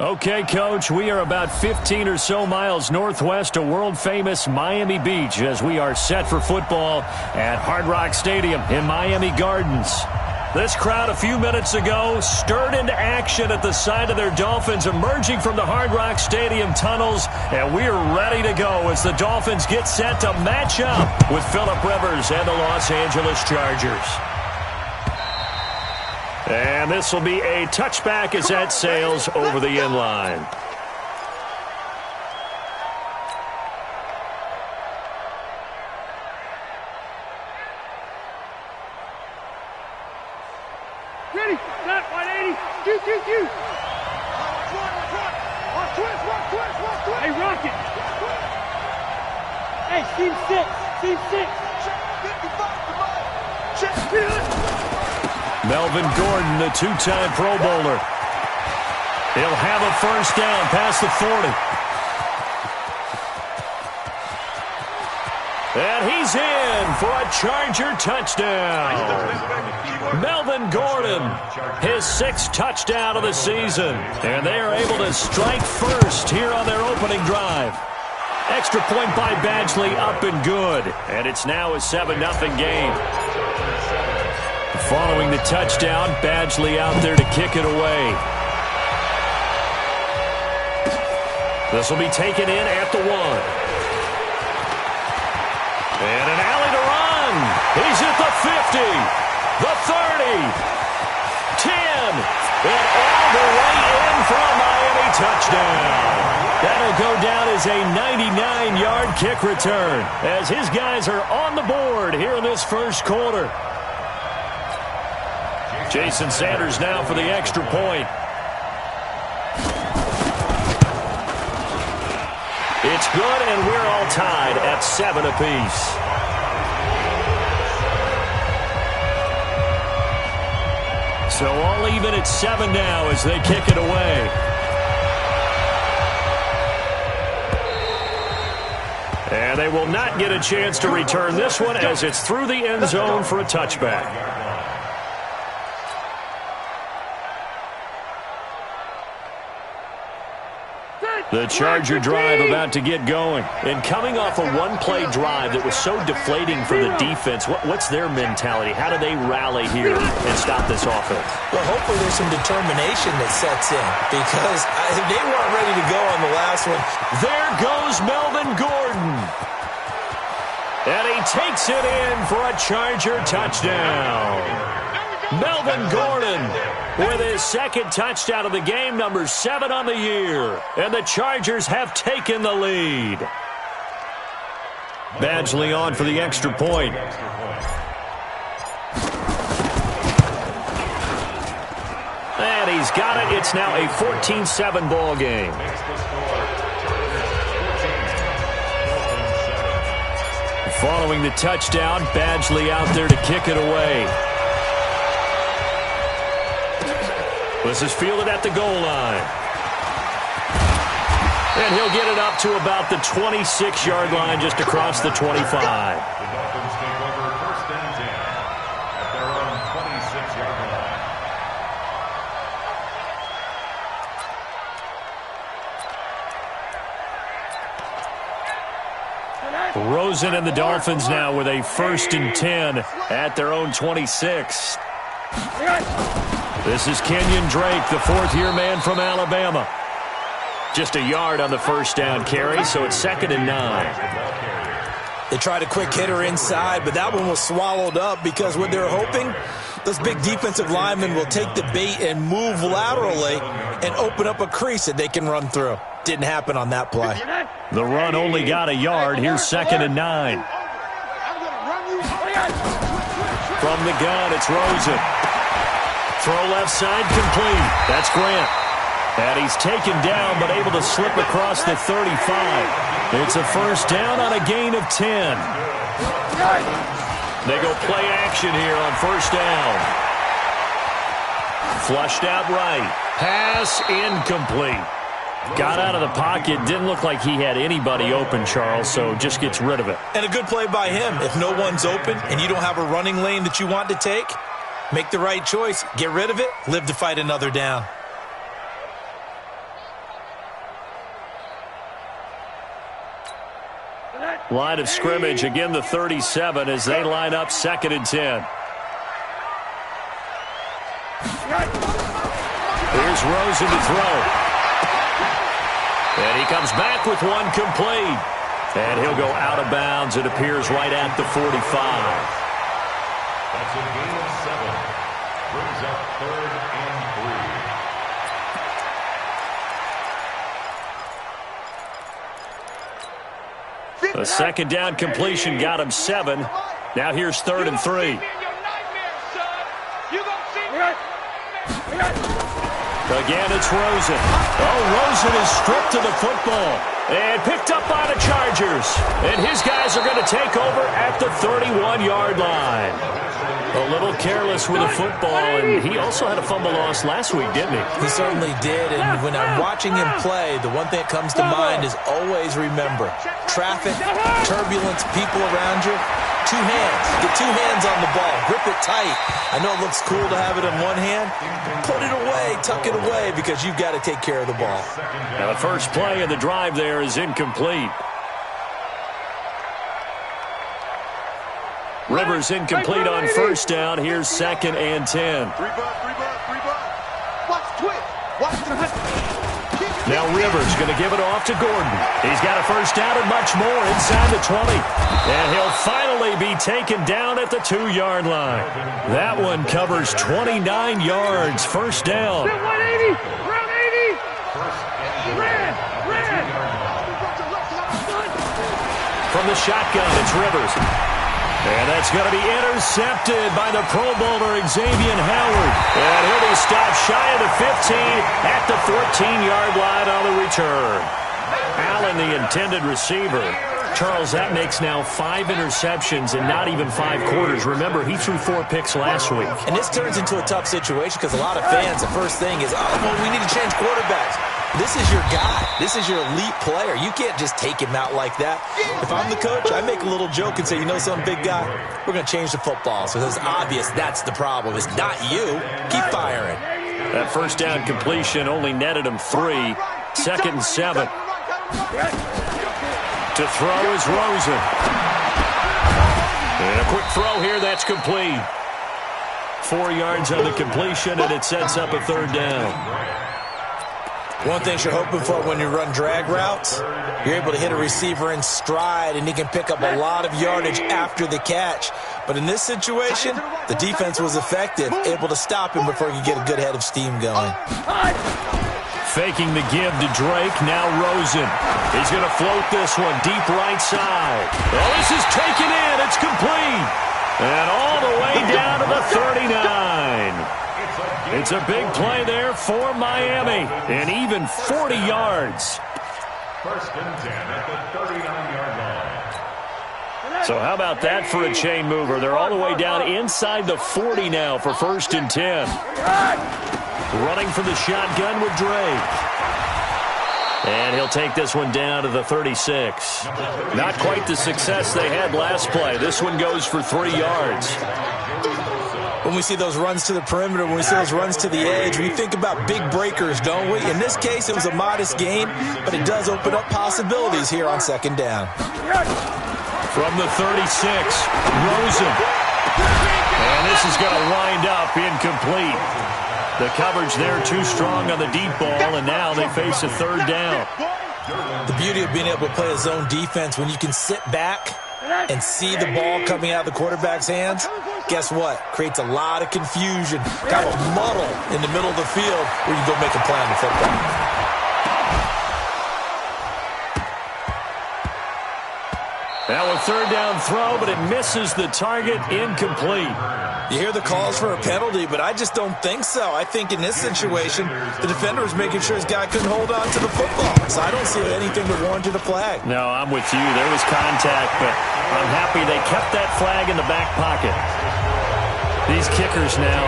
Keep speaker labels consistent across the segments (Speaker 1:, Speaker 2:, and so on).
Speaker 1: Okay, Coach, we are about 15 or so miles northwest of world-famous Miami Beach as we are set for football at Hard Rock Stadium in Miami Gardens. This crowd a few minutes ago stirred into action at the side of their Dolphins emerging from the Hard Rock Stadium tunnels, and we're ready to go as the Dolphins get set to match up with Phillip Rivers and the Los Angeles Chargers. And this will be a touchback as that sails over the end line.
Speaker 2: Ready, snap, 180, Q. Watch twist. Hey, Rocket. Hey, team 6. Check.
Speaker 1: Melvin Gordon, the two-time Pro Bowler. He'll have a first down past the 40. And he's in for a Charger touchdown. Melvin Gordon, his sixth touchdown of the season. And they are able to strike first here on their opening drive. Extra point by Badgley, up and good. And it's now a 7-0 game. Following the touchdown, Badgley out there to kick it away. This will be taken in at the 1. And an alley to run. He's at the 50, the 30, 10, and all the way in for a Miami touchdown. That'll go down as a 99-yard kick return as his guys are on the board here in this first quarter. Jason Sanders now for the extra point. It's good, and we're all tied at 7 apiece. So all even at 7 now as they kick it away. And they will not get a chance to return this one as it's through the end zone for a touchback. The Charger drive about to get going. And coming off a one-play drive that was so deflating for the defense, what's their mentality? How do they rally here and stop this offense?
Speaker 3: Well, hopefully there's some determination that sets in because they weren't ready to go on the last one.
Speaker 1: There goes Melvin Gordon. And he takes it in for a Charger touchdown. Melvin Gordon with his second touchdown of the game, number 7 on the year. And the Chargers have taken the lead. Badgley on for the extra point. And he's got it. It's now a 14-7 ball game. Following the touchdown, Badgley out there to kick it away. This is fielded at the goal line. And he'll get it up to about the 26-yard line, just across the 25.
Speaker 4: The Dolphins take over first and 10 at their own 26-yard line.
Speaker 1: Rosen and the Dolphins now with a first and 10 at their own 26. This is Kenyon Drake, the fourth-year man from Alabama. Just a yard on the first down carry, so it's 2nd and 9.
Speaker 3: They tried a quick hitter inside, but that one was swallowed up because what they're hoping, those big defensive linemen will take the bait and move laterally and open up a crease that they can run through. Didn't happen on that play.
Speaker 1: The run only got a yard. Here's 2nd and 9. From the gun, it's Rosen. Throw left side, complete. That's Grant. And he's taken down, but able to slip across the 35. It's a first down on a gain of 10. They go play action here on first down. Flushed out right. Pass incomplete. Got out of the pocket. Didn't look like he had anybody open, Charles, so just gets rid of it.
Speaker 3: And a good play by him. If no one's open and you don't have a running lane that you want to take, make the right choice. Get rid of it. Live to fight another down.
Speaker 1: Line of scrimmage, again the 37 as they line up 2nd and 10. Here's Rosen to throw. And he comes back with one complete. And he'll go out of bounds, it appears, right at the 45.
Speaker 4: That's a gain of 7. Brings up 3rd and 3.
Speaker 1: A 2nd down completion got him 7. Now here's 3rd and 3. Again, it's Rosen. Oh, Rosen is stripped to the football and picked up by the Chargers. And his guys are going to take over at the 31-yard line. A little careless with the football, and he also had a fumble loss last week, didn't he?
Speaker 3: He certainly did, and when I'm watching him play, the one thing that comes to mind is always remember, traffic, turbulence, people around you, 2 hands. Get 2 hands on the ball. Grip it tight. I know it looks cool to have it in one hand. Put it away, tuck it away, because you've got to take care of the ball.
Speaker 1: Now the first play of the drive there is incomplete. Rivers incomplete on 1st down. Here's 2nd and 10.
Speaker 2: Watch twist. Watch the
Speaker 1: Now Rivers going to give it off to Gordon. He's got a 1st down and much more inside the 20. And he'll finally be taken down at the 2-yard line. That one covers 29 yards. 1st down.
Speaker 2: 180. Round 80. Red.
Speaker 1: From the shotgun, it's Rivers. And that's going to be intercepted by the Pro Bowler Xavier Howard. And he'll be stopped shy of the 15 at the 14-yard line on the return. Allen, the intended receiver. Charles, that makes now 5 interceptions in not even 5 quarters. Remember, he threw 4 picks last week.
Speaker 3: And this turns into a tough situation because a lot of fans, the first thing is, oh, well, we need to change quarterbacks. This is your guy. This is your elite player. You can't just take him out like that. If I'm the coach, I make a little joke and say, you know something, big guy? We're going to change the football. So it's obvious that's the problem. It's not you. Keep firing.
Speaker 1: That 1st down completion only netted him 3. 2nd and 7. To throw is Rosen. And a quick throw here, that's complete. 4 yards on the completion, and it sets up a 3rd down.
Speaker 3: One thing you're hoping for when you run drag routes, you're able to hit a receiver in stride, and he can pick up a lot of yardage after the catch. But in this situation, the defense was effective, able to stop him before he could get a good head of steam going.
Speaker 1: Faking the give to Drake, now Rosen. He's going to float this one deep right side. Well, this is taken in. It's complete. And all the way down to the 39. It's a big play there for Miami. And even 40 yards.
Speaker 4: 1st and 10 at the 39-yard line.
Speaker 1: So how about that for a chain mover? They're all the way down inside the 40 now for 1st and 10. Running from the shotgun with Drake. And he'll take this one down to the 36. Not quite the success they had last play. This one goes for 3 yards.
Speaker 3: When we see those runs to the perimeter, when we see those runs to the edge, we think about big breakers, don't we? In this case, it was a modest gain, but it does open up possibilities here on 2nd down.
Speaker 1: From the 36, Rosen. And this is going to wind up incomplete. The coverage there too strong on the deep ball, and now they face a 3rd down.
Speaker 3: The beauty of being able to play a zone defense, when you can sit back and see the ball coming out of the quarterback's hands, guess what? Creates a lot of confusion, kind of a muddle in the middle of the field where you go make a play on the football.
Speaker 1: Now a 3rd down throw, but it misses the target, incomplete.
Speaker 3: You hear the calls for a penalty, but I just don't think so. I think in this situation, the defender was making sure his guy couldn't hold on to the football. So I don't see anything that warranted a flag.
Speaker 1: No, I'm with you. There was contact, but I'm happy they kept that flag in the back pocket. These kickers now,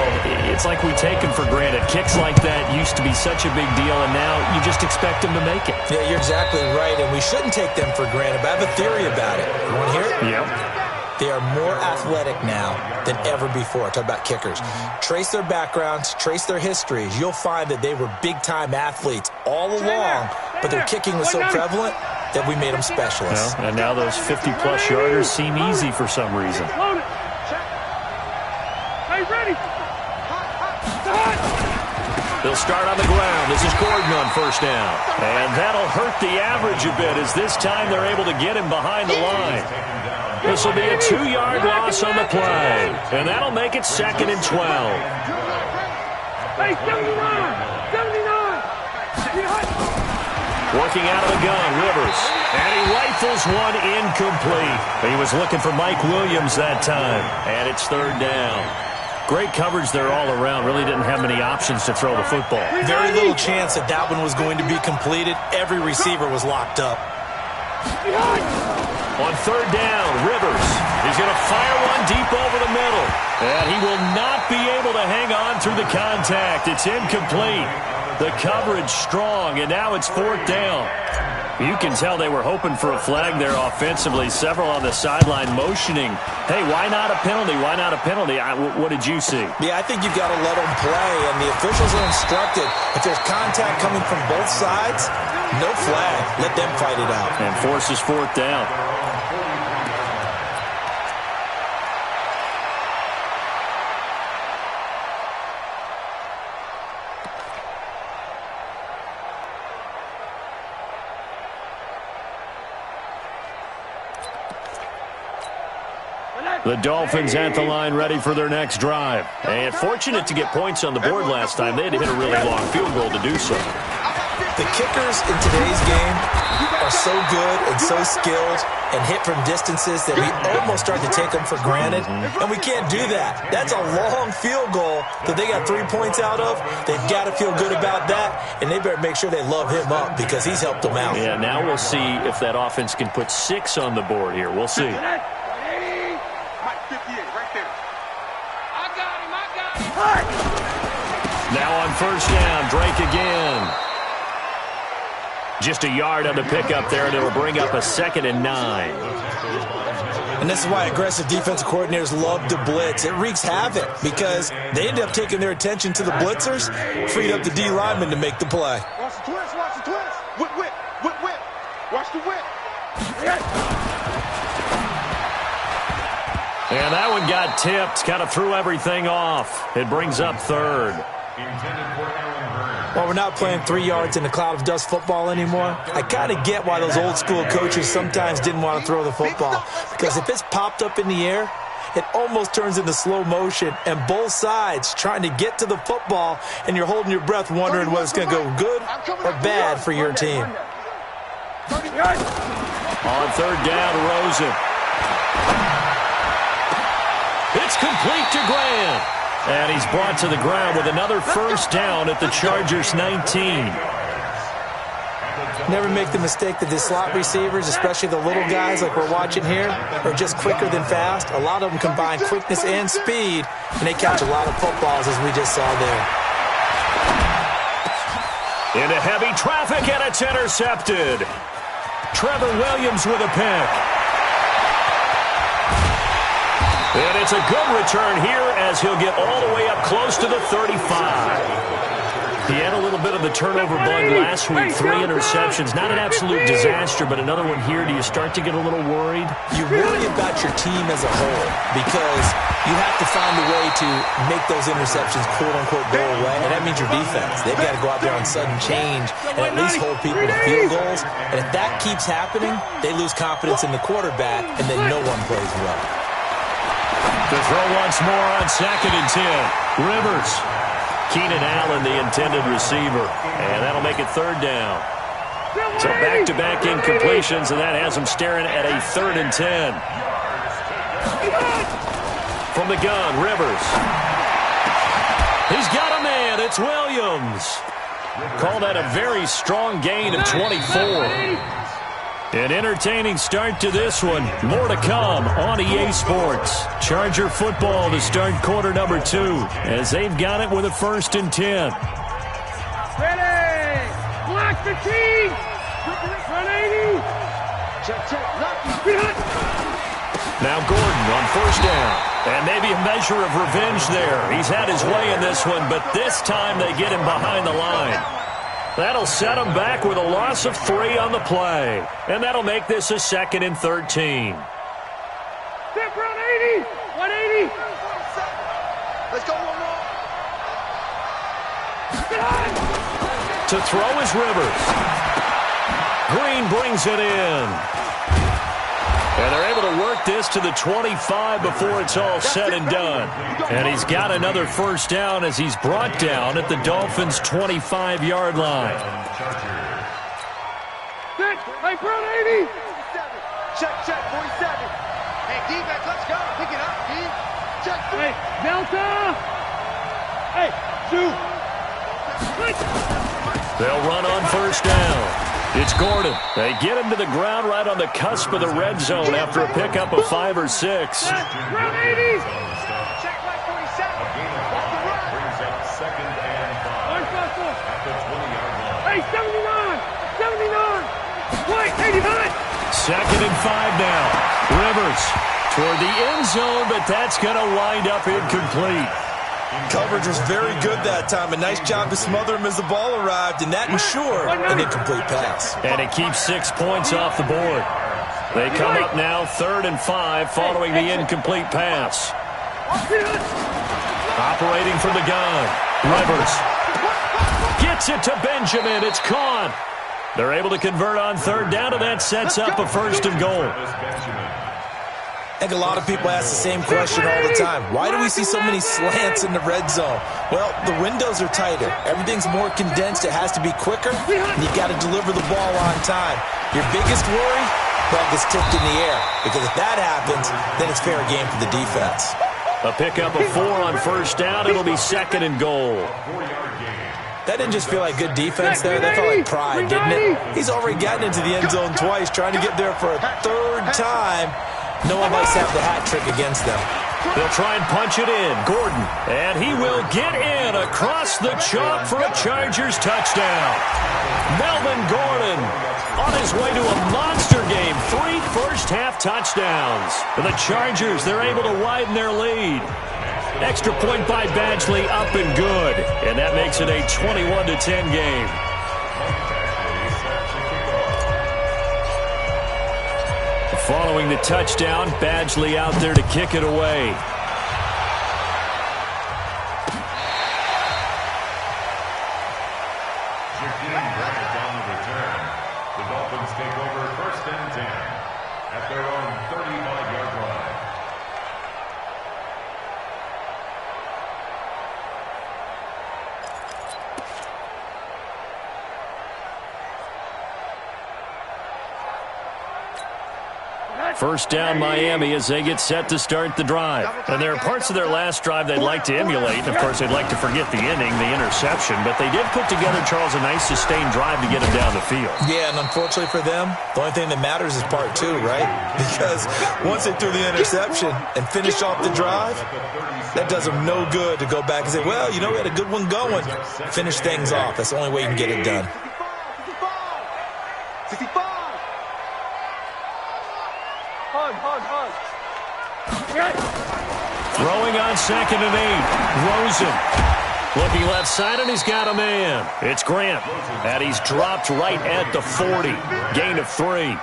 Speaker 1: it's like we take them for granted. Kicks like that used to be such a big deal, and now you just expect them to make it.
Speaker 3: Yeah, you're exactly right, and we shouldn't take them for granted, but I have a theory about it. You want to hear it?
Speaker 1: Yep.
Speaker 3: They are more athletic now than ever before. Talk about kickers. Trace their backgrounds, trace their histories. You'll find that they were big-time athletes all along, but their kicking was so prevalent, that we made them specialists.
Speaker 1: Well, and now those 50-plus yarders seem easy for some reason.
Speaker 2: Load it. Hey, ready.
Speaker 1: They'll start on the ground. This is Gordon on first down. And that'll hurt the average a bit as this time they're able to get him behind the line. This will be a 2-yard loss on the play. And that'll make it 2nd and 12.
Speaker 2: Hey, 79. 79.
Speaker 1: Working out of the gun, Rivers. And he rifles one incomplete. He was looking for Mike Williams that time. And it's 3rd down. Great coverage there all around. Really didn't have many options to throw the football.
Speaker 3: Very little chance that that one was going to be completed. Every receiver was locked up.
Speaker 1: On 3rd down, Rivers. He's going to fire one deep over the middle. And he will not be able to hang on through the contact. It's incomplete. The coverage strong, and now it's 4th down. You can tell they were hoping for a flag there offensively. Several on the sideline motioning, hey, why not a penalty? Why not a penalty? What did you see?
Speaker 3: Yeah, I think you've got to let them play, and the officials are instructed. If there's contact coming from both sides, no flag. Let them fight it out.
Speaker 1: And forces 4th down. The Dolphins at the line ready for their next drive. And fortunate to get points on the board last time. They had to hit a really long field goal to do so.
Speaker 3: The kickers in today's game are so good and so skilled and hit from distances that we almost start to take them for granted. And we can't do that. That's a long field goal that they got 3 points out of. They've got to feel good about that, and they better make sure they love him up because he's helped them out.
Speaker 1: Yeah, now we'll see if that offense can put 6 on the board here. We'll see. Now on first down, Drake again. Just a yard on the pickup there, and it'll bring up a 2nd and 9.
Speaker 3: And this is why aggressive defensive coordinators love to blitz. It wreaks havoc because they end up taking their attention to the blitzers, freed up the D lineman to make the play.
Speaker 2: Watch the twist, watch the twist. Whip, whip, whip, whip. Watch the whip.
Speaker 1: And that one got tipped, kind of threw everything off. It brings up 3rd.
Speaker 3: Well, we're not playing 3 yards in a cloud of dust football anymore. I kind of get why those old school coaches sometimes didn't want to throw the football. Because if it's popped up in the air, it almost turns into slow motion. And both sides trying to get to the football, and you're holding your breath wondering whether it's going to go good or bad for your team.
Speaker 1: On 3rd down, Rosen. It's complete to Graham. And he's brought to the ground with another first down at the Chargers' 19.
Speaker 3: Never make the mistake that the slot receivers, especially the little guys like we're watching here, are just quicker than fast. A lot of them combine quickness and speed, and they catch a lot of footballs, as we just saw there.
Speaker 1: Into heavy traffic, and it's intercepted. Trevor Williams with a pick. And it's a good return here as he'll get all the way up close to the 35. He had a little bit of the turnover bug last week, 3 interceptions. Not an absolute disaster, but another one here. Do you start to get a little worried?
Speaker 3: You worry about your team as a whole because you have to find a way to make those interceptions quote-unquote go away, and that means your defense. They've got to go out there on sudden change and at least hold people to field goals. And if that keeps happening, they lose confidence in the quarterback, and then no one plays well.
Speaker 1: To throw once more on 2nd and 10. Rivers. Keenan Allen, the intended receiver. And that'll make it 3rd down. So back-to-back incompletions, and that has him staring at a 3rd and 10. From the gun, Rivers. He's got a man. It's Williams. Call that a very strong gain of 24. An entertaining start to this one. More to come on EA Sports. Charger football to start quarter number 2 as they've got it with a 1st and 10.
Speaker 2: Ready. Block the team. 180. Check, check.
Speaker 1: Now Gordon on first down. And maybe a measure of revenge there. He's had his way in this one, but this time they get him behind the line. That'll set them back with a loss of 3 on the play. And that'll make this a 2nd and 13.
Speaker 2: Step run 80. 180.
Speaker 5: Let's go one more.
Speaker 1: To throw is Rivers. Green brings it in. And they're able to work this to the 25 before it's all said and done. And he's got another first down as he's brought down at the Dolphins' 25-yard line.
Speaker 2: Sit. Hey, front 80.
Speaker 5: Check, 47. Hey, defense, let's go. Pick it up, D. Check.
Speaker 2: Hey, Delta. Hey, shoot.
Speaker 1: They'll run on first down. It's Gordon. They get him to the ground right on the cusp of the red zone after a pickup of 5 or 6.
Speaker 2: Run 80.
Speaker 5: Check right 47. Off the run.
Speaker 4: Brings up 2nd and 5 at the 20-yard line.
Speaker 2: Hey, 79. 79. Wait, 89.
Speaker 1: 2nd and 5 now. Rivers toward the end zone, but that's going to wind up incomplete.
Speaker 3: Coverage was very good that time. A nice job to smother him as the ball arrived, and that ensured an incomplete pass.
Speaker 1: And it keeps 6 points off the board. They come up now 3rd and 5 following the incomplete pass. Operating from the gun. Rivers gets it to Benjamin. It's caught. They're able to convert on 3rd down, and that sets up a 1st and goal.
Speaker 3: I think a lot of people ask the same question all the time. Why do we see so many slants in the red zone? Well, the windows are tighter. Everything's more condensed. It has to be quicker, and you got to deliver the ball on time. Your biggest worry? Ball gets tipped in the air, because if that happens, then it's fair game for the defense.
Speaker 1: A pickup of 4 on 1st down. It'll be 2nd and goal.
Speaker 3: That didn't just feel like good defense there. That felt like pride, didn't it? He's already gotten into the end zone twice, trying to get there for a 3rd time. No one likes to have the hat trick against them.
Speaker 1: They'll try and punch it in. Gordon. And he will get in across the chalk for a Chargers touchdown. Melvin Gordon on his way to a monster game. 3 first-half touchdowns. For the Chargers, they're able to widen their lead. Extra point by Badgley, up and good. And that makes it a 21-10 game. Following the touchdown, Badgley out there to kick it away.
Speaker 4: Down the return. The Dolphins take over 1st and 10 at their own 35-yard line.
Speaker 1: First down Miami as they get set to start the drive. And there are parts of their last drive they'd like to emulate. And, of course, they'd like to forget the inning, the interception. But they did put together, Charles, a nice sustained drive to get them down the field.
Speaker 3: Yeah, and unfortunately for them, the only thing that matters is part 2, right? Because once they threw the interception and finished off the drive, that does them no good to go back and say, well, you know, we had a good one going. Finish things off. That's the only way you can get it done.
Speaker 5: 65.
Speaker 1: Throwing on 2nd and 8. Rosen looking left side, and he's got a man. It's Grant, and he's dropped right at the 40. Gain of 3.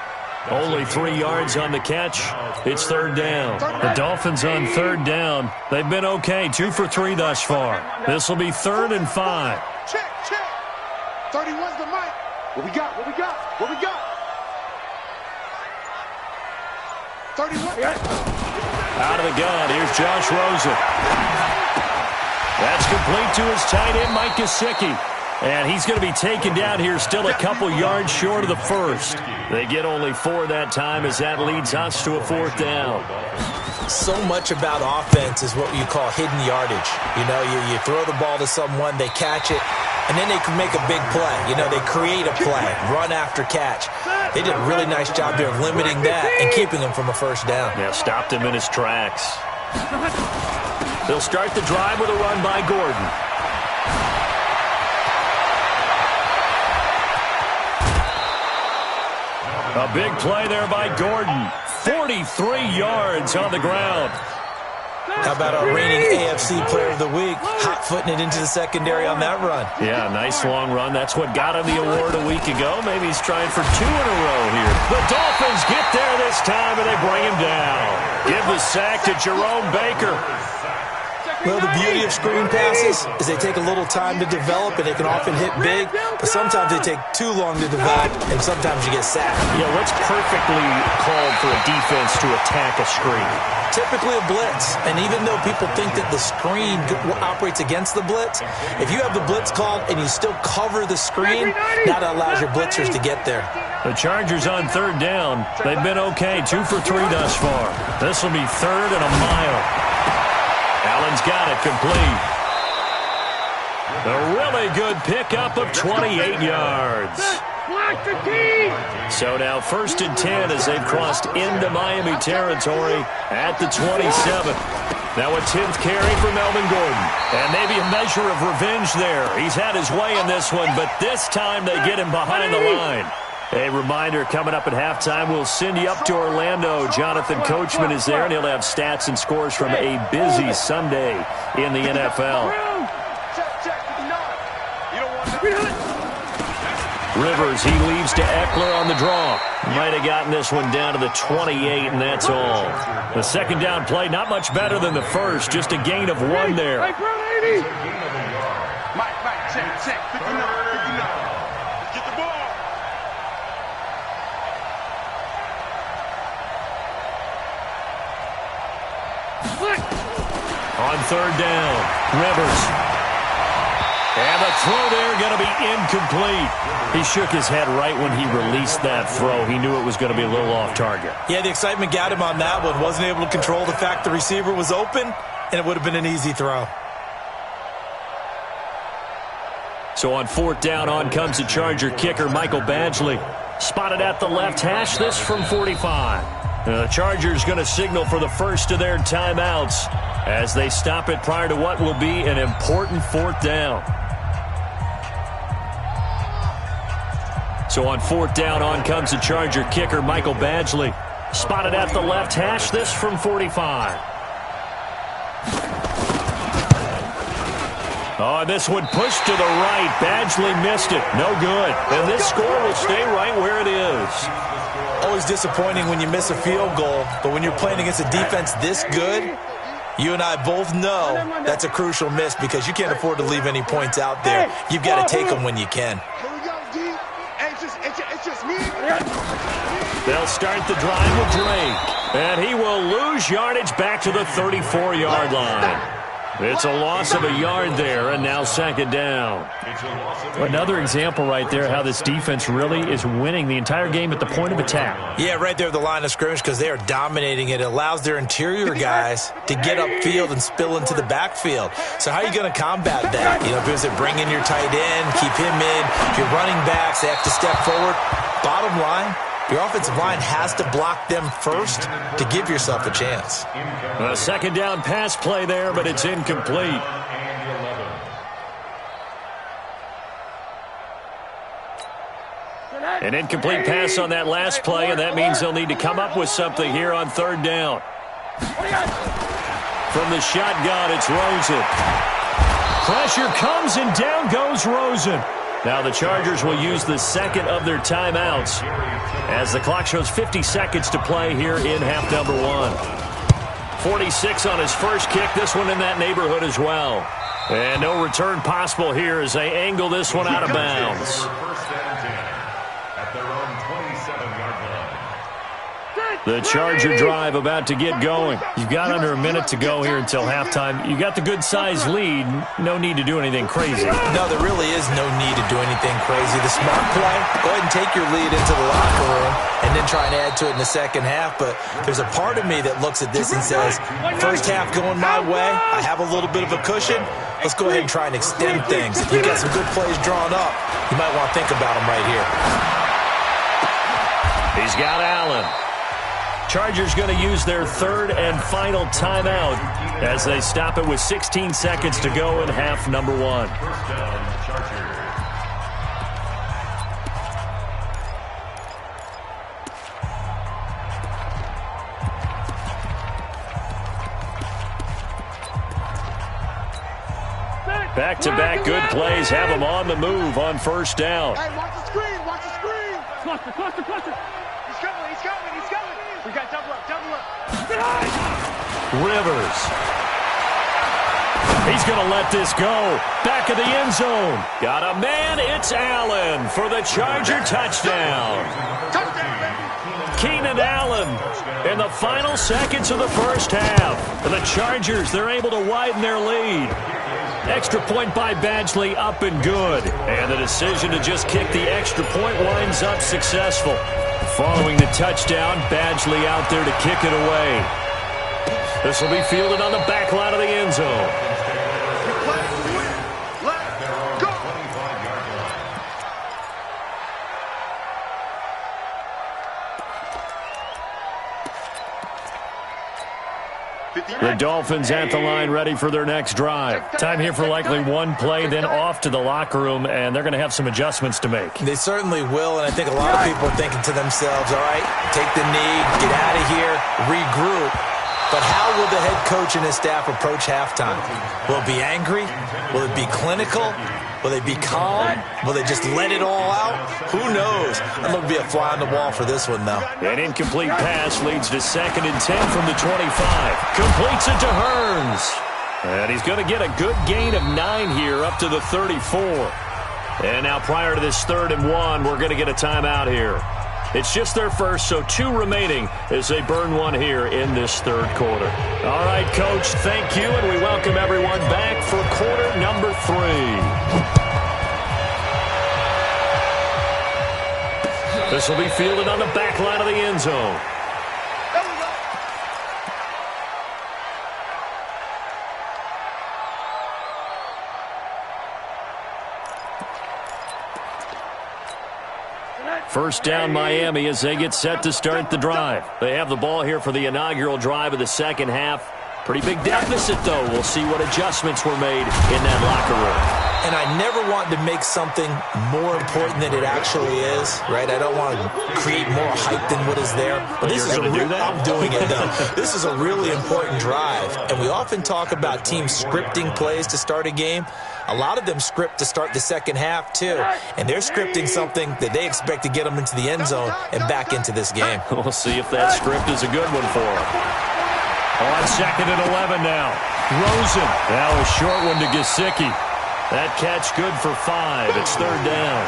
Speaker 1: Only 3 yards on the catch. It's 3rd down. The Dolphins on 3rd down. They've been okay. 2 for 3 thus far. This will be 3rd and 5.
Speaker 5: Check. 31's the mic. What we got? 31.
Speaker 1: Out of the gun, here's Josh Rosen. That's complete to his tight end, Mike Gesicki. And he's going to be taken down here still a couple yards short of the 1st. They get only 4 that time as that leads us to a 4th down.
Speaker 3: So much about offense is what you call hidden yardage. You know, you throw the ball to someone, they catch it, and then they can make a big play. You know, they create a play, run after catch. They did a really nice job there of limiting that and keeping him from a 1st down.
Speaker 1: Yeah, stopped him in his tracks. They'll start the drive with a run by Gordon. A big play there by Gordon. 43 yards on the ground.
Speaker 3: How about our reigning AFC Player of the Week, hot-footing it into the secondary on that run?
Speaker 1: Yeah, nice long run. That's what got him the award a week ago. Maybe he's trying for 2 in a row here. The Dolphins get there this time, and they bring him down. Give the sack to Jerome Baker.
Speaker 3: Well, the beauty of screen passes is they take a little time to develop, and they can often hit big, but sometimes they take too long to develop, and sometimes you get sacked.
Speaker 1: Yeah, what's perfectly called for a defense to attack a screen?
Speaker 3: Typically a blitz, and even though people think that the screen operates against the blitz, if you have the blitz called and you still cover the screen, that allows your blitzers to get there.
Speaker 1: The Chargers on 3rd down. They've been okay, 2 for 3 thus far. This will be 3rd and a mile. Allen's got it complete. A really good pickup of 28 yards. So now 1st and 10 as they've crossed into Miami territory at the 27. Now a 10th carry for Melvin Gordon. And maybe a measure of revenge there. He's had his way in this one, but this time they get him behind the line. A reminder, coming up at halftime, we'll send you up to Orlando. Jonathan Coachman is there, and he'll have stats and scores from a busy Sunday in the NFL. Rivers, he leaves to Eckler on the draw. Might have gotten this one down to the 28, and that's all. The 2nd down play, not much better than the first, just a gain of 1 there.
Speaker 5: Mike, check. 59. Get the ball.
Speaker 1: On 3rd down, Rivers. And the throw there going to be incomplete. He shook his head right when he released that throw. He knew it was going to be a little off target.
Speaker 3: Yeah, the excitement got him on that one. Wasn't able to control the fact the receiver was open, and it would have been an easy throw.
Speaker 1: So on 4th down, on comes the Charger kicker, Michael Badgley. Spotted at the left hash, this from 45. The Chargers going to signal for the first of their timeouts as they stop it prior to what will be an important 4th down. So on 4th down, on comes the Charger kicker, Michael Badgley. Spotted at the left hash, this from 45. Oh, this one pushed to the right. Badgley missed it. No good. And this score will stay right where it is.
Speaker 3: Always disappointing when you miss a field goal, but when you're playing against a defense this good, you and I both know that's a crucial miss because you can't afford to leave any points out there. You've got to take them when you can.
Speaker 1: They'll start the drive with Drake, and he will lose yardage back to the 34-yard line. It's a loss of a yard there, and now 2nd down. Another example right there how this defense really is winning the entire game at the point of attack.
Speaker 3: Yeah, right there at the line of scrimmage because they are dominating it. It allows their interior guys to get upfield and spill into the backfield. So how are you going to combat that? You know, because they bring in your tight end, keep him in. If you're running backs, they have to step forward. Bottom line, your offensive line has to block them first to give yourself a chance.
Speaker 1: A 2nd down pass play there, but it's incomplete. An incomplete pass on that last play, and that means they'll need to come up with something here on 3rd down. From the shotgun, it's Rosen. Pressure comes, and down goes Rosen. Now the Chargers will use the 2nd of their timeouts as the clock shows 50 seconds to play here in half number 1. 46 on his first kick, this one in that neighborhood as well. And no return possible here as they angle this one out of bounds. The Charger drive about to get going. You've got under a minute to go here until halftime. You got the good-sized lead. No need to do anything crazy.
Speaker 3: No, there really is no need to do anything crazy. The smart play, go ahead and take your lead into the locker room and then try and add to it in the 2nd half. But there's a part of me that looks at this and says, first half going my way, I have a little bit of a cushion. Let's go ahead and try and extend things. If you've got some good plays drawn up, you might want to think about them right here.
Speaker 1: He's got Allen. Chargers going to use their 3rd and final timeout as they stop it with 16 seconds to go in half number 1.
Speaker 4: First down, Chargers.
Speaker 1: Back-to-back good plays have them on the move on first down.
Speaker 5: Hey, watch the screen, watch the screen. Cluster. He's coming. We got double up.
Speaker 1: Rivers. He's going to let this go. Back of the end zone. Got a man. It's Allen for the Charger touchdown.
Speaker 5: Touchdown, baby.
Speaker 1: Keenan Allen in the final seconds of the first half. And the Chargers, they're able to widen their lead. Extra point by Badgley, up and good. And the decision to just kick the extra point winds up successful. Following the touchdown, Badgley out there to kick it away. This will be fielded on the back line of the end zone. The Dolphins at the line ready for their next drive. Time here for likely one play, then off to the locker room, and they're going to have some adjustments to make.
Speaker 3: They certainly will, and I think a lot of people are thinking to themselves, all right, take the knee, get out of here, regroup. But how will the head coach and his staff approach halftime? Will it be angry? Will it be clinical? Will they be calm? Will they just let it all out? Who knows? I'm going to be a fly on the wall for this one, though.
Speaker 1: An incomplete pass leads to 2nd and 10 from the 25. Completes it to Hearns. And he's going to get a good gain of 9 here up to the 34. And now prior to this 3rd and 1, we're going to get a timeout here. It's just their first, so 2 remaining as they burn one here in this 3rd quarter. All right, Coach, thank you, and we welcome everyone back for quarter number 3. This will be fielded on the back line of the end zone. First down, Miami, as they get set to start the drive. They have the ball here for the inaugural drive of the second half. Pretty big deficit, though. We'll see what adjustments were made in that locker room.
Speaker 3: And I never want to make something more important than it actually is, right? I don't want to create more hype than what is there. But this is
Speaker 1: do that?
Speaker 3: I'm doing it, though. This is a really important drive. And we often talk about teams scripting plays to start a game. A lot of them script to start the second half, too. And they're scripting something that they expect to get them into the end zone and back into this game.
Speaker 1: We'll see if that script is a good one for them. On 2nd and 11 now. Rosen. Now a short one to Gesicki. That catch good for 5. It's 3rd down.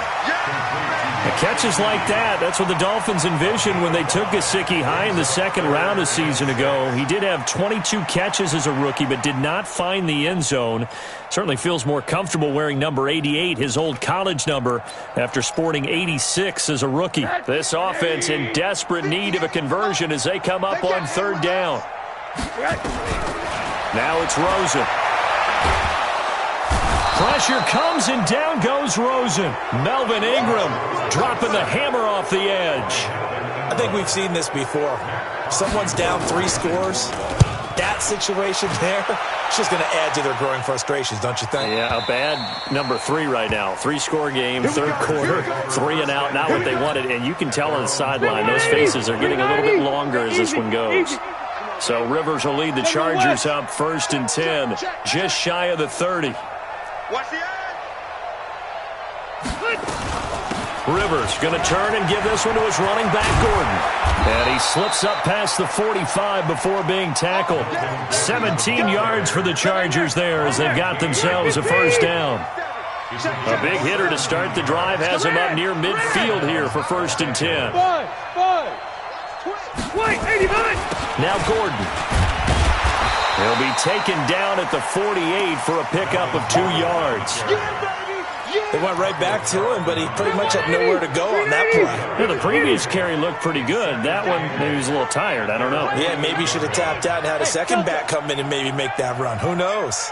Speaker 1: The catches like that, that's what the Dolphins envisioned when they took Gesicki high in the 2nd round a season ago. He did have 22 catches as a rookie, but did not find the end zone. Certainly feels more comfortable wearing number 88, his old college number, after sporting 86 as a rookie. This offense in desperate need of a conversion as they come up on 3rd down. Now it's Rosen. Pressure comes, and down goes Rosen. Melvin Ingram dropping the hammer off the edge.
Speaker 3: I think we've seen this before. Someone's down 3 scores. That situation there, it's just going to add to their growing frustrations, don't you think?
Speaker 1: Yeah, a bad number 3 right now. 3-score game, 3rd quarter, 3 and out, not what they wanted. And you can tell on the sideline, those faces are getting a little bit longer as this one goes. So Rivers will lead the Chargers up 1st and 10, just shy of the 30.
Speaker 5: Watch the edge.
Speaker 1: Rivers going to turn and give this one to his running back, Gordon. And he slips up past the 45 before being tackled. 17 yards for the Chargers there as they've got themselves a 1st down. A big hitter to start the drive has him up near midfield here for 1st and 10.
Speaker 2: 89.
Speaker 1: Now Gordon. He'll be taken down at the 48 for a pickup of 2 yards.
Speaker 3: They went right back to him, but he pretty much had nowhere to go on that play.
Speaker 1: Yeah, the previous carry looked pretty good. That one, maybe he was a little tired. I don't know.
Speaker 3: Yeah, maybe he should have tapped out and had a second back come in and maybe make that run. Who knows?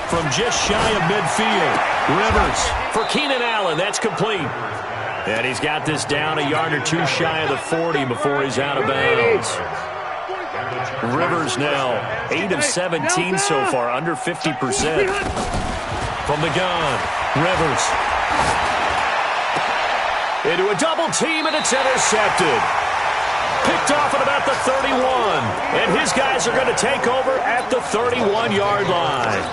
Speaker 1: From just shy of midfield, Rivers for Keenan Allen. That's complete. And he's got this down a yard or 2 shy of the 40 before he's out of bounds. Rivers now 8 of 17 so far, under 50%. From the gun, Rivers. Into a double team, and it's intercepted. Picked off at about the 31. And his guys are going to take over at the 31-yard line.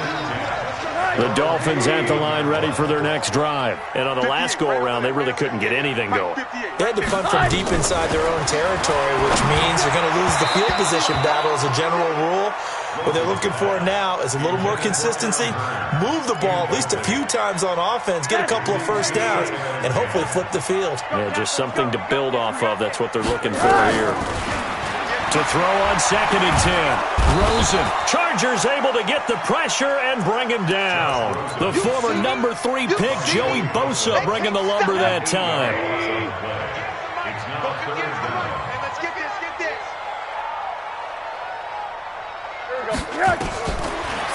Speaker 1: The Dolphins at the line ready for their next drive. And on the last go-around, they really couldn't get anything going.
Speaker 3: They had to punt from deep inside their own territory, which means they're going to lose the field position battle as a general rule. What they're looking for now is a little more consistency, move the ball at least a few times on offense, get a couple of first downs, and hopefully flip the field.
Speaker 1: Yeah, just something to build off of. That's what they're looking for here. To throw on 2nd and 10. Rosen. Chargers able to get the pressure and bring him down. The former number 3 pick, Joey Bosa, bringing the lumber that time.
Speaker 5: Let's get this.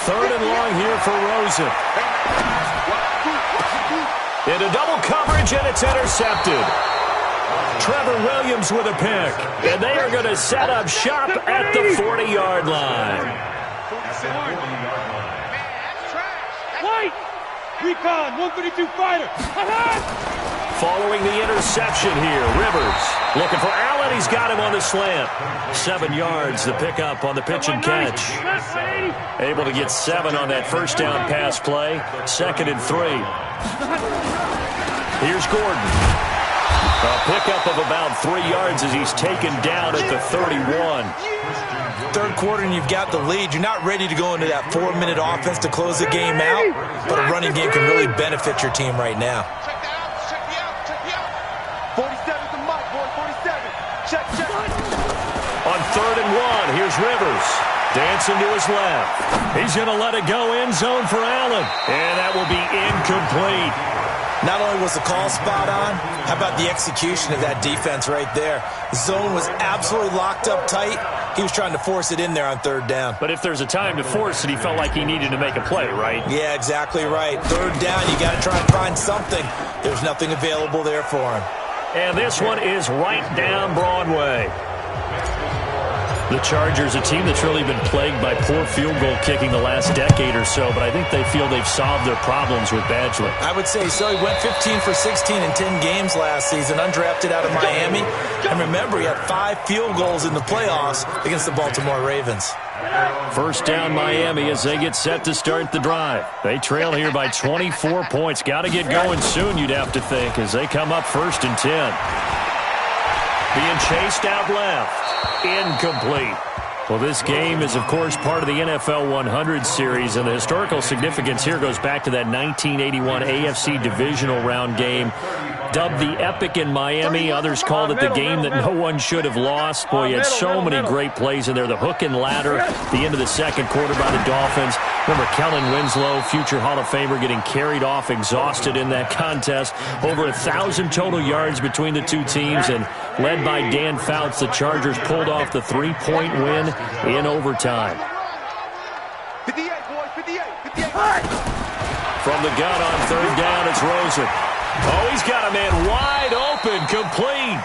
Speaker 1: 3rd and long here for Rosen. Into double coverage, and it's intercepted. Trevor Williams with a pick. And they are going to set up shop at the 40-yard line.
Speaker 2: White! Recon, 132 fighter.
Speaker 1: Following the interception here, Rivers looking for Allen. He's got him on the slant. 7 yards, the pickup on the pitch and catch. Able to get 7 on that first down pass play. 2nd and 3. Here's Gordon. A pickup of about 3 yards as he's taken down at the 31.
Speaker 3: Third quarter and you've got the lead. You're not ready to go into that 4-minute offense to close the game out, but a running game can really benefit your team right now.
Speaker 5: Check me out. 47's the mic, boy. 47. Check.
Speaker 1: On 3rd and 1, here's Rivers. Dancing to his left. He's going to let it go end zone for Allen. And that will be incomplete.
Speaker 3: Not only was the call spot on, how about the execution of that defense right there? The zone was absolutely locked up tight. He was trying to force it in there on 3rd down.
Speaker 1: But if there's a time to force it, he felt like he needed to make a play, right?
Speaker 3: Yeah, exactly right. 3rd down, you got to try and find something. There's nothing available there for him.
Speaker 1: And this one is right down Broadway. The Chargers, a team that's really been plagued by poor field goal kicking the last decade or so, but I think they feel they've solved their problems with Badgley.
Speaker 3: I would say so. He went 15 for 16 in 10 games last season, undrafted out of Miami. And remember, he had 5 field goals in the playoffs against the Baltimore Ravens.
Speaker 1: First down Miami as they get set to start the drive. They trail here by 24 points. Got to get going soon, you'd have to think, as they come up 1st and 10. Being chased out left. Incomplete. Well, this game is, of course, part of the NFL 100 series, and the historical significance here goes back to that 1981 AFC divisional round game. Dubbed the Epic in Miami. Others called it the game that no one should have lost. Boy, you had so many great plays in there. The hook and ladder, the end of the 2nd quarter by the Dolphins. Remember Kellen Winslow, future Hall of Famer, getting carried off, exhausted in that contest. Over 1,000 total yards between the two teams, and led by Dan Fouts, the Chargers pulled off the 3-point win in overtime.
Speaker 5: 58, boys, 58.
Speaker 1: From the gun on 3rd down, it's Rosen. Oh, he's got a man wide open, complete.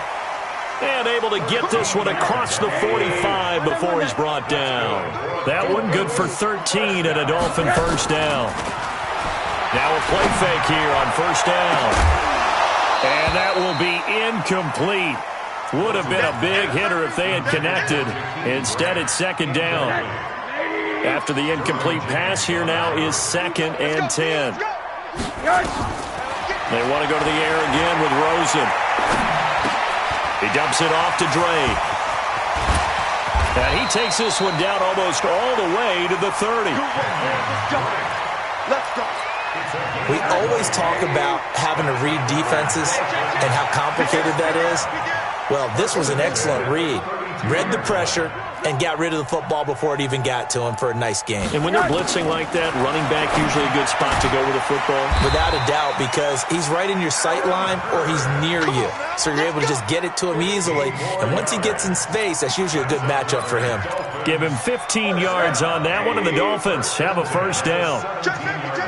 Speaker 1: And able to get this one across the 45 before he's brought down. That one good for 13 and a Dolphin first down. Now a play fake here on 1st down. And that will be incomplete. Would have been a big hitter if they had connected. Instead, it's 2nd down. After the incomplete pass, here now is 2nd and 10. They want to go to the air again with Rosen. He dumps it off to Dre. And he takes this one down almost all the way to the 30.
Speaker 5: Let's go.
Speaker 3: We always talk about having to read defenses and how complicated that is. Well, this was an excellent read. Read the pressure and got rid of the football before it even got to him for a nice game.
Speaker 1: And when they're blitzing like that, running back usually a good spot to go with a football?
Speaker 3: Without a doubt, because he's right in your sight line or he's near you. So you're able to just get it to him easily. And once he gets in space, that's usually a good matchup for him.
Speaker 1: Give him 15 yards on that one, and the Dolphins have a first down.
Speaker 5: Check safety.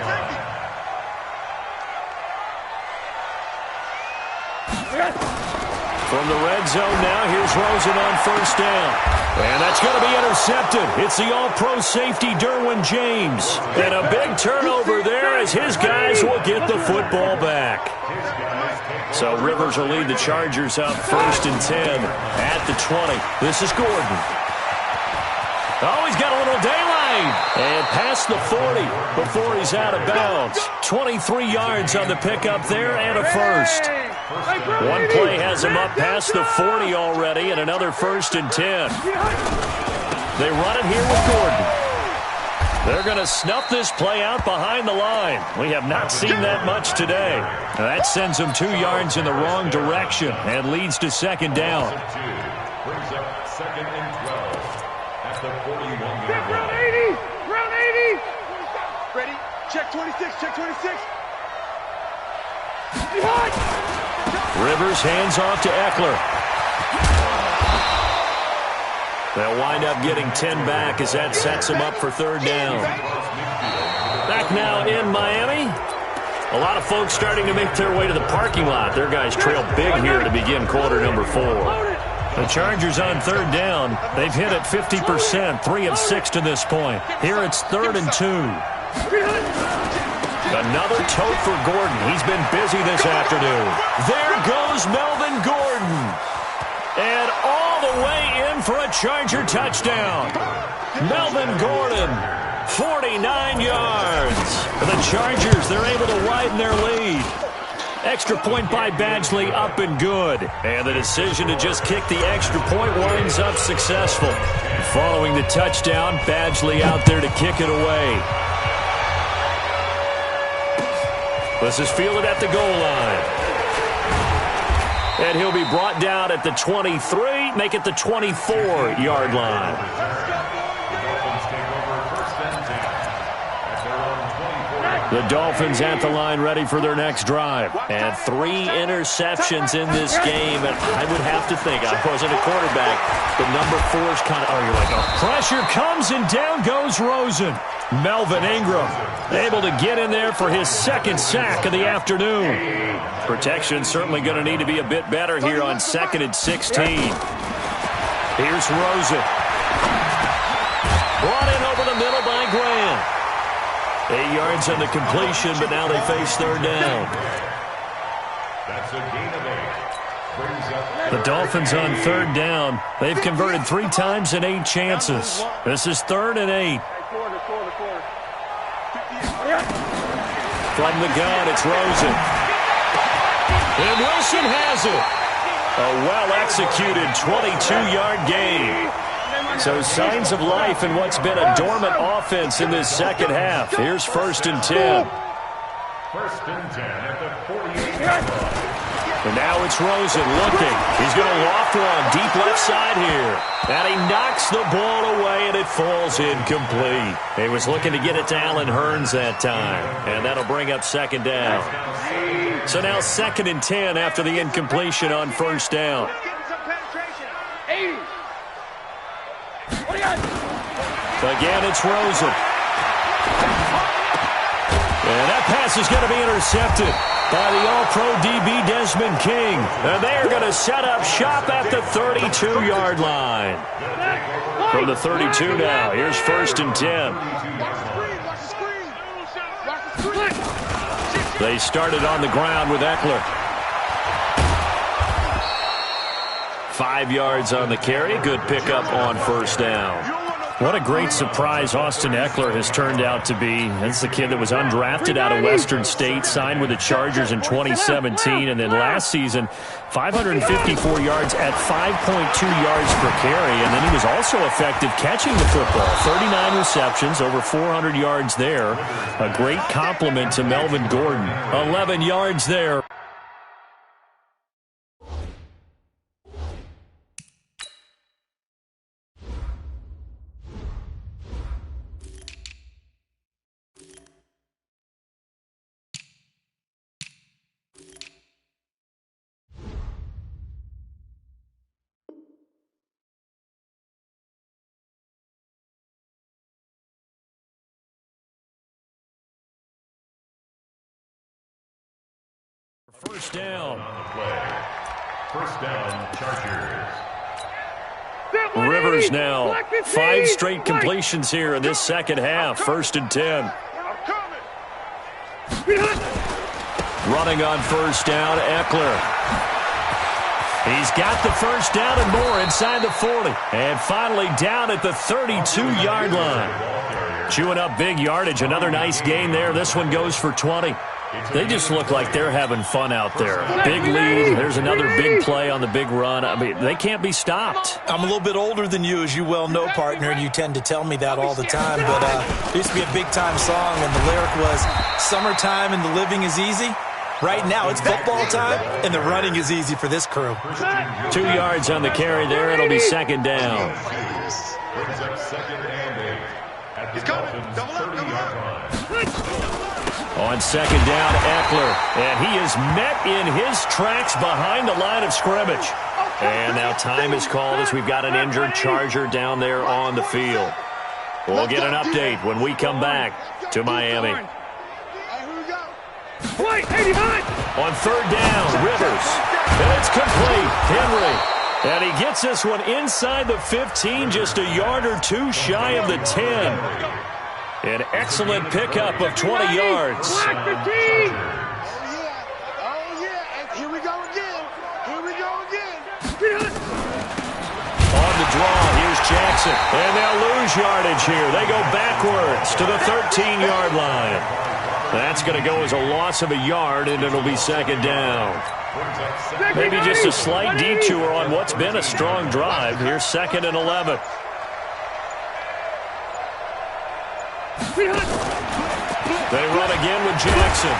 Speaker 1: From the red zone now, here's Rosen on 1st down. And that's going to be intercepted. It's the all-pro safety, Derwin James. And a big turnover there as his guys will get the football back. So Rivers will lead the Chargers up 1st and 10 at the 20. This is Gordon. Oh, he's got a little daylight. and past the 40 before he's out of bounds. 23 yards on the pickup there and a first. One play has him up past the 40 already and another 1st and 10. They run it here with Gordon. They're going to snuff this play out behind the line. We have not seen that much today. That sends them 2 yards in the wrong direction and leads to 2nd down.
Speaker 4: Brings up 2nd and 12 at the 41-yard
Speaker 2: Round
Speaker 4: line.
Speaker 2: 80! Round 80!
Speaker 5: Ready? Check 26, check 26.
Speaker 2: Behind!
Speaker 1: Rivers hands off to Eckler. They'll wind up getting 10 back as that sets them up for 3rd down. Back now in Miami. A lot of folks starting to make their way to the parking lot. Their guys trail big here to begin quarter number 4. The Chargers on 3rd down. They've hit it 50%, 3 of 6 to this point. Here it's 3rd and 2. Another tote for Gordon. He's been busy this afternoon. There goes Melvin Gordon. And all the way in for a Charger touchdown. Melvin Gordon, 49 yards. For the Chargers, they're able to widen their lead. Extra point by Badgley, up and good. And the decision to just kick the extra point winds up successful. Following the touchdown, Badgley out there to kick it away. This is fielded at the goal line. And he'll be brought down at the 23, make it the 24-yard line. The Dolphins at the line ready for their next drive. And 3 interceptions in this game. And I would have to think, I wasn't a quarterback, but number 4 is kind of, oh, you're like, oh. Pressure comes and down goes Rosen. Melvin Ingram able to get in there for his 2nd sack of the afternoon. Protection certainly going to need to be a bit better here on 2nd and 16. Here's Rosen. Brought in over the middle by Graham. 8 yards on the completion, but now they face 3rd down.
Speaker 4: That's a gain of 8. Brings up
Speaker 1: The Dolphins on 3rd down. They've converted 3 times in 8 chances. This is 3rd and 8. From the gun, it's Rosen. And Wilson has it. A well-executed 22-yard gain. So signs of life in what's been a dormant offense in this 2nd half. Here's 1st and 10.
Speaker 4: 1st and 10 at the 48-yard line.
Speaker 1: And now it's Rosen looking. He's going to loft one deep left side here. And he knocks the ball away, and it falls incomplete. He was looking to get it to Allen Hurns that time. And that'll bring up 2nd down. So now 2nd and 10 after the incompletion on 1st down. Again, it's Rosen. And that pass is going to be intercepted by the All-Pro DB Desmond King. And they are going to set up shop at the 32-yard line. From the 32 now, here's 1st and 10. They started on the ground with Eckler. 5 yards on the carry. Good pickup on 1st down. What a great surprise Austin Eckler has turned out to be. That's the kid that was undrafted out of Western State, signed with the Chargers in 2017, and then last season, 554 yards at 5.2 yards per carry, and then he was also effective catching the football. 39 receptions, over 400 yards there. A great compliment to Melvin Gordon. 11 yards there. First down.
Speaker 4: First down, Chargers.
Speaker 1: Rivers now. 5 straight completions here in this 2nd half. 1st and 10. Running on 1st down, Eckler. He's got the 1st down and more inside the 40. And finally down at the 32-yard line. Chewing up big yardage. Another nice gain there. This one goes for 20. They just look like they're having fun out there. Big lead. There's another big play on the big run. I mean, they can't be stopped.
Speaker 3: I'm a little bit older than you, as you well know, partner, and you tend to tell me that all the time. But there used to be a big-time song, and the lyric was, "Summertime and the living is easy." Right now, it's football time, and the running is easy for this crew.
Speaker 1: 2 yards on the carry there. It'll be second down.
Speaker 4: Brings up second and 8 at the Dolphins' 30-yard line.
Speaker 1: On second down, Eckler. And he is met in his tracks behind the line of scrimmage. And now time is called as we've got an injured Charger down there on the field. We'll get an update when we come back to Miami. On third down, Rivers. And it's complete. Henry. And he gets this one inside the 15, just a yard or two shy of the 10. An excellent pickup of 20 yards.
Speaker 2: Oh, yeah. Here we go again.
Speaker 1: On the draw, here's Jackson. And they'll lose yardage here. They go backwards to the 13-yard line. That's going to go as a loss of a yard, and it'll be second down. Maybe just a slight detour on what's been a strong drive. Here's second and 11. They run again with Jackson.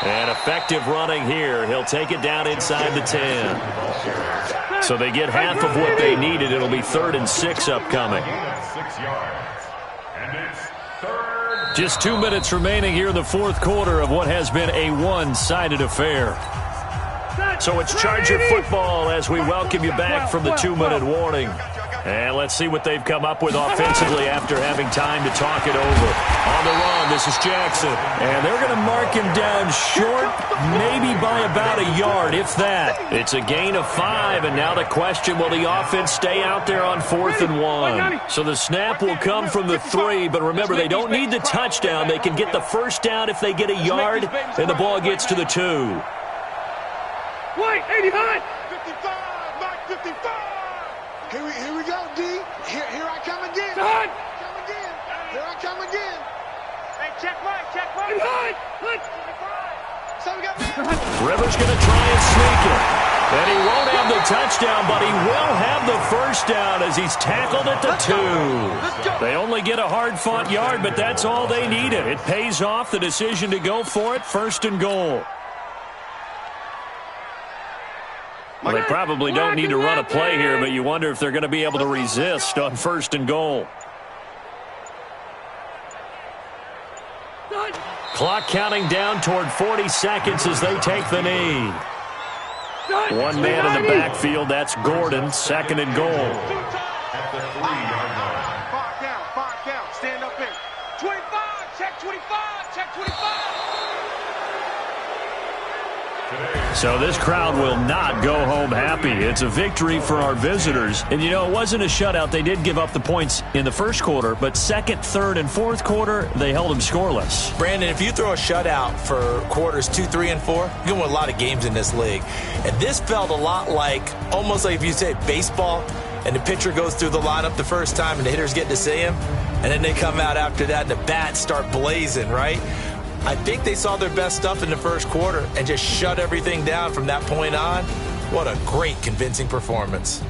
Speaker 1: And effective running here. He'll take it down inside the 10. So they get half of what they needed. It'll be 3rd and 6 upcoming.
Speaker 4: 6 yards. And it's third.
Speaker 1: Just 2 minutes remaining here in the fourth quarter of what has been a one-sided affair. So it's Charger football as we welcome you back from the 2-minute warning. And let's see what they've come up with offensively after having time to talk it over. On the run, this is Jackson. And they're going to mark him down short, maybe by about a yard, if that. It's a gain of 5, and now the question, will the offense stay out there on 4th and 1? So the snap will come from the 3, but remember, they don't need the touchdown. They can get the first down if they get a yard, and the ball gets to the 2.
Speaker 2: White, 85. 55, Mike, 55. Here we go, D. Here I come again. Here I come again. Hey, check Mike. So we got
Speaker 1: Rivers going to try and sneak it. And he won't have the touchdown, but he will have the first down as he's tackled at the 2. They only get a hard-fought yard, but that's all they needed. It pays off the decision to go for it, 1st and goal. Well, they probably don't need to run a play here, but you wonder if they're going to be able to resist on 1st and goal. Clock counting down toward 40 seconds as they take the knee. One man in the backfield, that's Gordon, 2nd and goal.
Speaker 4: At the 3-yard line.
Speaker 5: 5 down, stand up in. 25, check 25, check 25.
Speaker 1: So this crowd will not go home happy. It's a victory for our visitors. And, you know, it wasn't a shutout. They did give up the points in the first quarter, but 2nd, 3rd, and 4th quarter, they held them scoreless.
Speaker 3: Brandon, if you throw a shutout for quarters 2, 3, and 4, you're going to win a lot of games in this league. And this felt a lot like, almost like if you say baseball, and the pitcher goes through the lineup the first time and the hitters get to see him, and then they come out after that and the bats start blazing, right? I think they saw their best stuff in the first quarter and just shut everything down from that point on. What a great, convincing performance.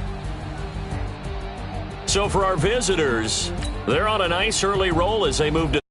Speaker 1: So for our visitors, they're on a nice early roll as they move to